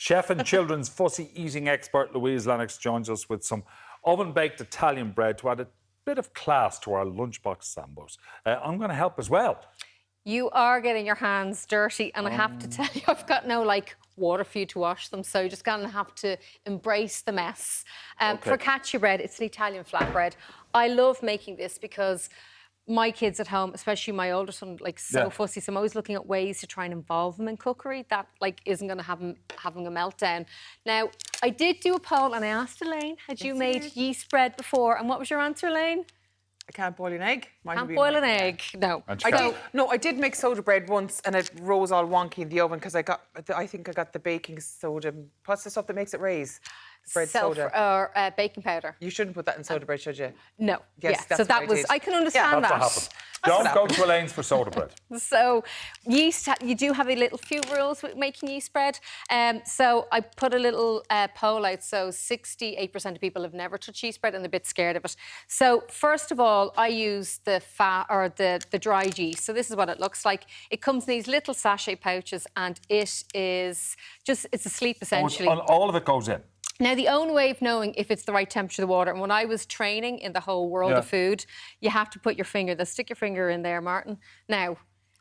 Chef and children's fussy eating expert Louise Lennox joins us with some oven-baked Italian bread to add a bit of class to our lunchbox sambos. I'm going to help as well. You are getting your hands dirty, and I have to tell you, I've got no, water for you to wash them, so you're just going to have to embrace the mess. Focaccia bread, it's an Italian flatbread. I love making this because my kids at home, especially my older son, fussy, so I'm always looking at ways to try and involve them in cookery that, isn't going to have them having a meltdown. Now, I did do a poll, and I asked Elaine, had you made yeast bread before? And what was your answer, Elaine? I can't boil an egg. Can't boil an egg, no. I did make soda bread once and it rose all wonky in the oven because I think I got the baking soda. What's the stuff that makes it raise? Bread soda. Or baking powder. You shouldn't put that in soda bread, should you? No. Yes, so that was, I can understand that. That's what happened. Don't go to Elaine's for soda bread. So yeast, you do have a few rules with making yeast bread. So I put a little poll out. So 68% of people have never touched yeast bread and they're a bit scared of it. So first of all, I use the the dried yeast. So this is what it looks like. It comes in these little sachet pouches and it is it's asleep essentially. All of it goes in. Now, the only way of knowing if it's the right temperature of the water, and when I was training in the whole world of food, you have to put your finger, stick your finger in there, Martin. Now,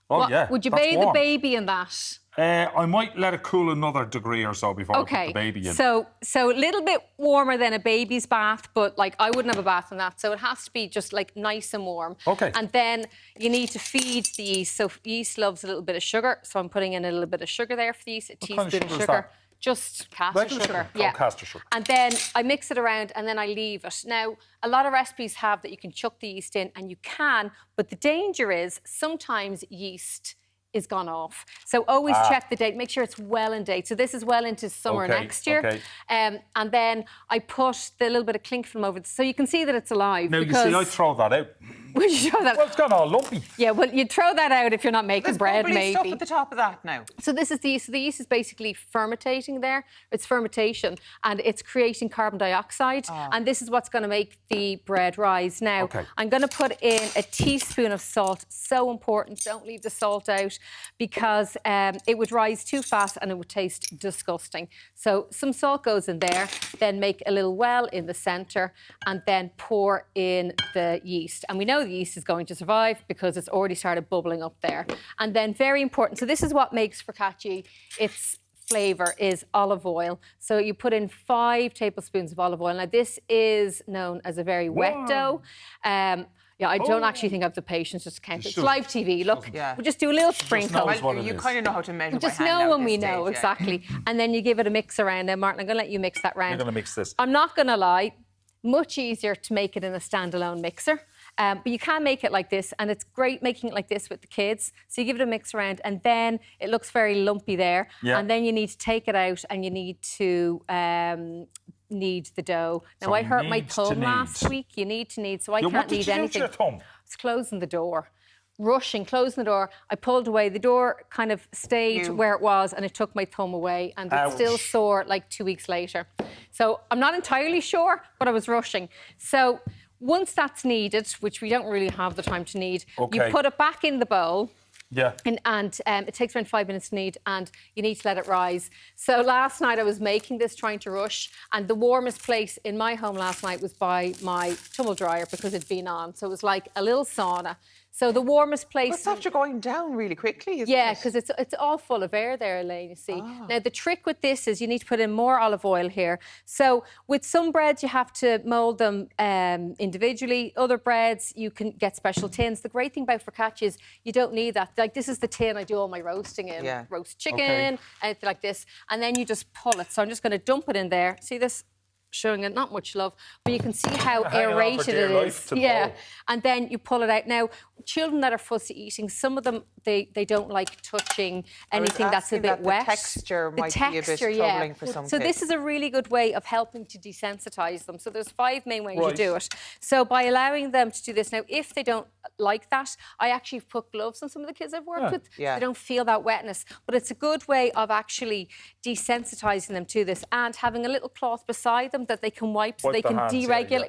would you bathe the baby in that? I might let it cool another degree or so before I put the baby in. So a little bit warmer than a baby's bath, but I wouldn't have a bath in that. So it has to be just nice and warm. Okay. And then you need to feed the yeast. So yeast loves a little bit of sugar. So I'm putting in a little bit of sugar there for the yeast, a teaspoon of sugar. Just castor sugar. Yeah. Oh, castor sugar. And then I mix it around and then I leave it. Now, a lot of recipes have that you can chuck the yeast in, and you can, but the danger is sometimes yeast is gone off. So always check the date, make sure it's well in date. So this is well into summer next year. Okay. And then I put the little bit of cling film over it so you can see that it's alive. Now, you see, I throw that out. Would you throw that? Well, it's gone all lumpy. Yeah, well, you'd throw that out if you're not making bread, maybe. There's stuff at the top of that now. So this is the yeast. So the yeast is basically fermentating there. It's fermentation, and it's creating carbon dioxide. And this is what's going to make the bread rise. Now, I'm going to put in a teaspoon of salt. So important. Don't leave the salt out because it would rise too fast and it would taste disgusting. So some salt goes in there. Then make a little well in the centre and then pour in the yeast. And we know the yeast is going to survive because it's already started bubbling up there. And then very important, so this is what makes focaccia its flavour is olive oil. So you put in 5 tablespoons of olive oil. Now this is known as a very wet dough. I don't actually think I have the patience just to count it. It's live TV. Look, we'll just do a little sprinkle. You kind of know how to measure. Just know when we know, exactly. And then you give it a mix around. Now, Martin, I'm going to let you mix that round. You're going to mix this. I'm not going to lie, much easier to make it in a standalone mixer. But you can make it like this, and it's great making it like this with the kids. So you give it a mix around, and then it looks very lumpy there. Yeah. And then you need to take it out, and you need to knead the dough. Now, I hurt my thumb last week. You need to knead, so I can't knead anything. What did you do to your thumb? It's closing the door. Rushing, closing the door. I pulled away. The door kind of stayed where it was, and it took my thumb away, and it's still sore 2 weeks later. So I'm not entirely sure, but I was rushing. So once that's kneaded, which we don't really have the time to knead, you put it back in the bowl. Yeah. And it takes around 5 minutes to knead, and you need to let it rise. So last night I was making this, trying to rush, and the warmest place in my home last night was by my tumble dryer because it'd been on. So it was like a little sauna. So the warmest place... It's after going down really quickly, isn't it? Yeah, because it's all full of air there, Elaine, you see. Now, the trick with this is you need to put in more olive oil here. So with some breads, you have to mould them individually. Other breads, you can get special tins. The great thing about focaccia is you don't need that. This is the tin I do all my roasting in. Yeah. Roast chicken, anything like this. And then you just pull it. So I'm just going to dump it in there. See this? Showing it not much love, but you can see how aerated it is. Yeah, and then you pull it out. Now, children that are fussy eating, some of them they don't like touching anything that's a bit wet. The texture might be a bit troubling for some kids. So this is a really good way of helping to desensitise them. So there's 5 main ways you do it. So by allowing them to do this, now if they don't like that, I actually put gloves on some of the kids I've worked with. So they don't feel that wetness. But it's a good way of actually desensitising them to this and having a little cloth beside them that they can wipe so they can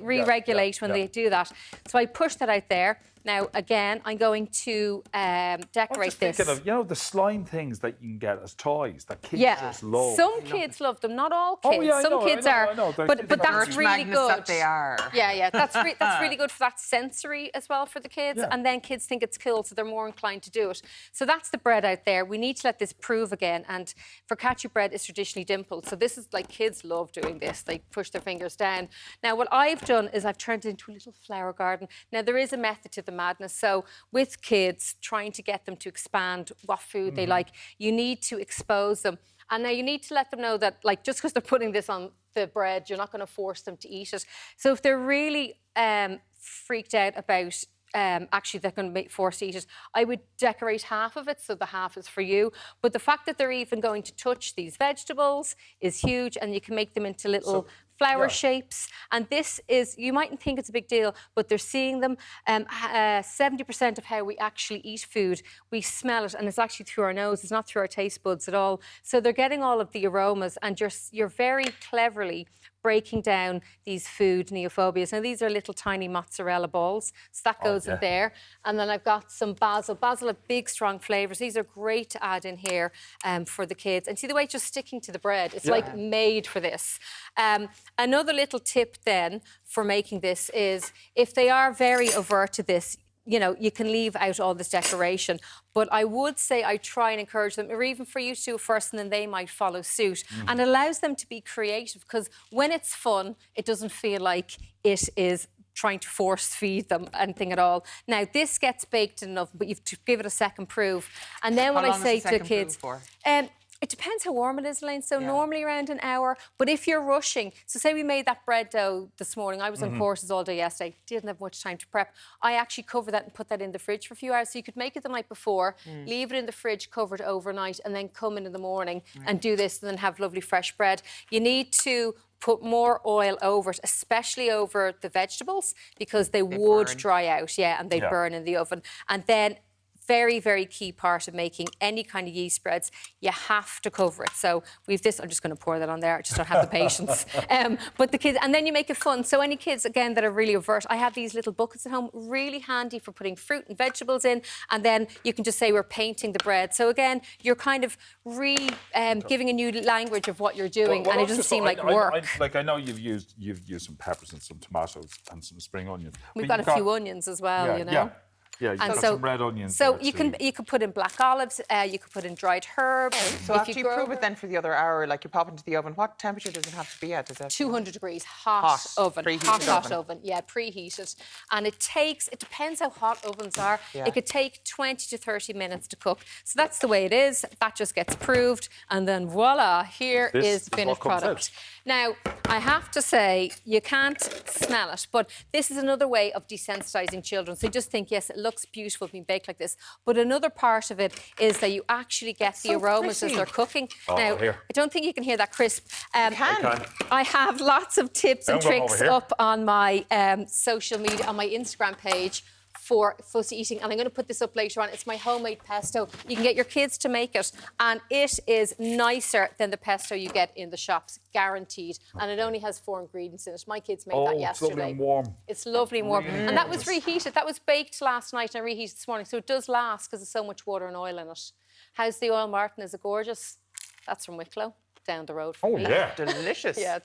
re-regulate when they do that. So I push that out there. Now, again, I'm going to I'm decorate just this. thinking of, the slime things that you can get as toys that kids just love. Some kids love them, not all kids. Oh, yeah, Some kids are, I know. but that's really magnets good. that they are. Yeah, that's really good for that sensory as well for the kids. Yeah. And then kids think it's cool, so they're more inclined to do it. So that's the bread out there. We need to let this prove again. And focaccia bread is traditionally dimpled, so this is like kids love doing this. They push their fingers down. Now, what I've done is I've turned it into a little flower garden. Now, there is a method to the madness. So with kids, trying to get them to expand what food they like, you need to expose them. And now you need to let them know that, like, just because they're putting this on the bread, you're not going to force them to eat it. So if they're really freaked out about actually they're going to be forced to eat it, I would decorate half of it, so the half is for you. But the fact that they're even going to touch these vegetables is huge, and you can make them into little flower shapes. And this is, you mightn't think it's a big deal, but they're seeing them. 70% of how we actually eat food, we smell it, and it's actually through our nose. It's not through our taste buds at all. So they're getting all of the aromas, and you're very cleverly breaking down these food neophobias. Now, these are little tiny mozzarella balls, so that goes in there. And then I've got some basil. Basil have big, strong flavours. These are great to add in here for the kids. And see the way it's just sticking to the bread? It's like made for this. Another little tip then for making this is if they are very overt to this, you can leave out all this decoration. But I would say I try and encourage them, or even for you to do it first and then they might follow suit. And allows them to be creative, because when it's fun, it doesn't feel like it is trying to force feed them anything at all. Now, this gets baked in an oven, but you have to give it a second proof. And then when I say to the kids, it depends how warm it is, Elaine. So normally around an hour. But if you're rushing, so say we made that bread dough this morning. I was on courses all day yesterday. Didn't have much time to prep. I actually cover that and put that in the fridge for a few hours. So you could make it the night before, leave it in the fridge covered overnight, and then come in the morning and do this, and then have lovely fresh bread. You need to put more oil over it, especially over the vegetables, because they would dry out, and they burn in the oven. And then very, very key part of making any kind of yeast spreads, you have to cover it. So we've this, I'm just going to pour that on there, I just don't have the patience. But the kids, and then you make it fun. So any kids, again, that are really overt, I have these little buckets at home, really handy for putting fruit and vegetables in, and then you can just say we're painting the bread. So again, you're kind of giving a new language of what you're doing, and it doesn't seem like work. I know you've used some peppers and some tomatoes and some spring onions. We've got a few onions as well, Yeah, you've got some red onions. So you could put in black olives, you could put in dried herbs. So after you prove it then for the other hour, like you pop into the oven, what temperature does it have to be at? Is that 200 degrees, hot oven. Preheated hot oven. Yeah, preheated. And it depends how hot ovens are. It could take 20 to 30 minutes to cook. So that's the way it is. That just gets proved. And then voila, here is the finished product. Now, I have to say, you can't smell it, but this is another way of desensitising children. So you just think, yes, it looks beautiful being baked like this. But another part of it is that you actually get the aromas as they're cooking. Now, I don't think you can hear that crisp. I have lots of tips and tricks up on my social media, on my Instagram page for fussy eating, and I'm going to put this up later on. It's my homemade pesto. You can get your kids to make it, and it is nicer than the pesto you get in the shops, guaranteed. And it only has 4 ingredients in it. My kids made that yesterday. It's lovely and warm. It's lovely and warm. And that was reheated. That was baked last night and reheated this morning, so it does last because there's so much water and oil in it. How's the oil, Martin? Is it gorgeous? That's from Wicklow, down the road from me. Delicious. Yeah.